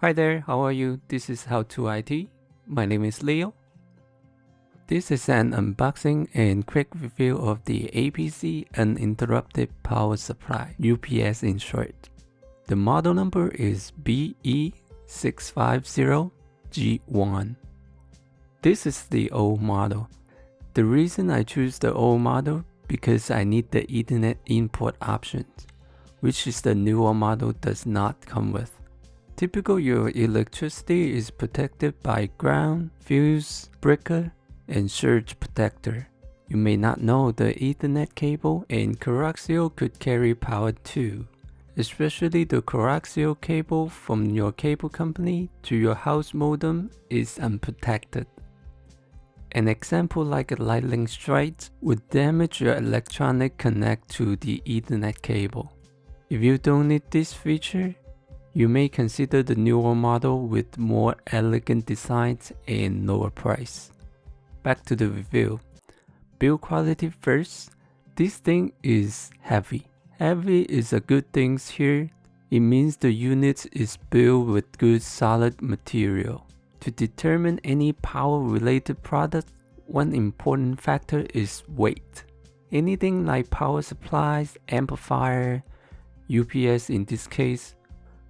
Hi there, how are you? This is Hao2IT. My name is Leo. This is an unboxing and quick review of the APC uninterrupted power supply, UPS in short. The model number is BE650G1. This is the old model. The reason I choose the old model because I need the Ethernet import options, which is the newer model does not come with. Typical your electricity is protected by ground, fuse, breaker, and surge protector. You may not know the Ethernet cable and coaxial could carry power too. Especially the coaxial cable from your cable company to your house modem is unprotected. An example like a lightning strike would damage your electronic connect to the Ethernet cable. If you don't need this feature, you may consider the newer model with more elegant designs and lower price. Back to the review. Build quality first. This thing is heavy. Heavy is a good thing here. It means the unit is built with good solid material. To determine any power related product, one important factor is weight. Anything like power supplies, amplifier, UPS in this case,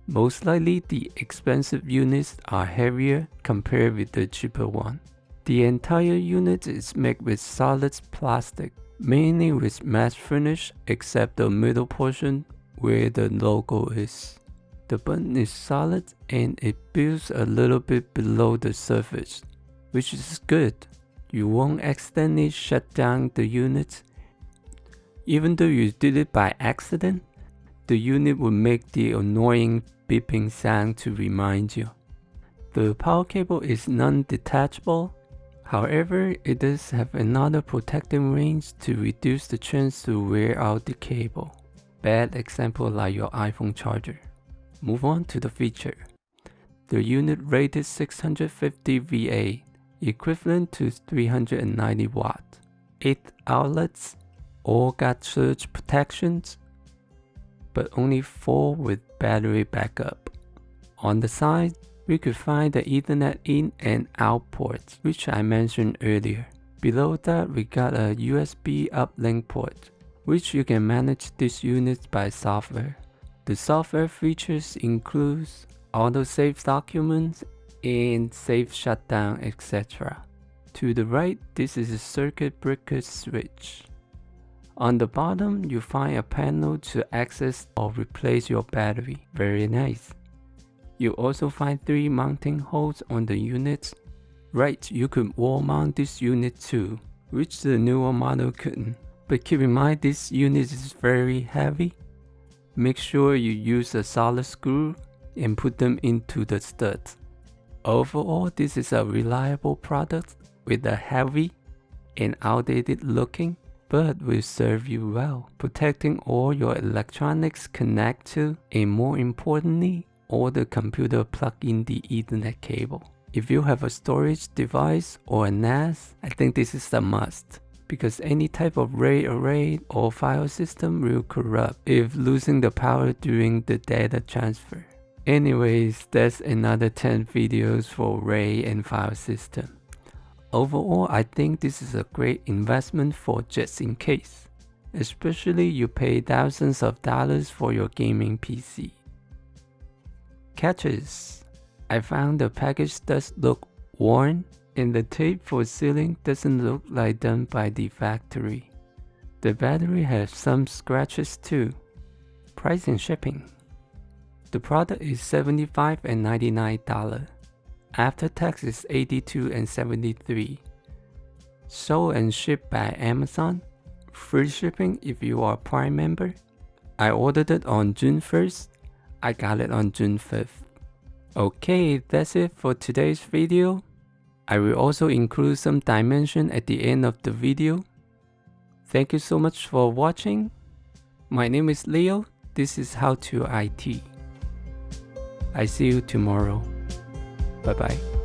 most likely the expensive units are heavier compared with the cheaper one. The entire unit is made with solid plastic, mainly with matte finish except the middle portion where the logo is. The button is solid and it builds a little bit below the surface, which is good. You won't accidentally shut down the unit. Even though you did it by accident, the unit will make the annoying beeping sound to remind you. The power cable is non-detachable. However, it does have another protecting range to reduce the chance to wear out the cable. Bad example like your iPhone charger. Move on to the feature. The unit rated 650 VA, equivalent to 390 watt. 8 outlets, all got surge protections, but only 4 with battery backup. On the side, we could find the Ethernet in and out ports, which I mentioned earlier. Below that, we got a USB uplink port, which you can manage this unit by software. The software features includes auto-save documents and safe shutdown, etc. To the right, this is a circuit breaker switch. On the bottom, you find a panel to access or replace your battery. Very nice. You also find 3 mounting holes on the unit. Right, you could wall mount this unit too, which the newer model couldn't. But keep in mind this unit is very heavy. Make sure you use a solid screw and put them into the studs. Overall, this is a reliable product with a heavy and outdated looking, but will serve you well, protecting all your electronics connect to, and more importantly, all the computer plug in the Ethernet cable. If you have a storage device or a NAS, I think this is a must, because any type of RAID array or file system will corrupt if losing the power during the data transfer. Anyways, that's another 10 videos for RAID and file system. Overall, I think this is a great investment for just in case, especially you pay thousands of dollars for your gaming PC. Catches. I found the package does look worn and the tape for sealing doesn't look like done by the factory. The battery has some scratches too. Price and shipping. The product is $75 and $99. After tax is $82 and $73. Sold and shipped by Amazon. Free shipping if you are a Prime member. I ordered it on June 1st. I got it on June 5th. Okay, that's it for today's video. I will also include some dimension at the end of the video. Thank you so much for watching. My name is Leo. This is Hao2IT. I see you tomorrow. Bye bye.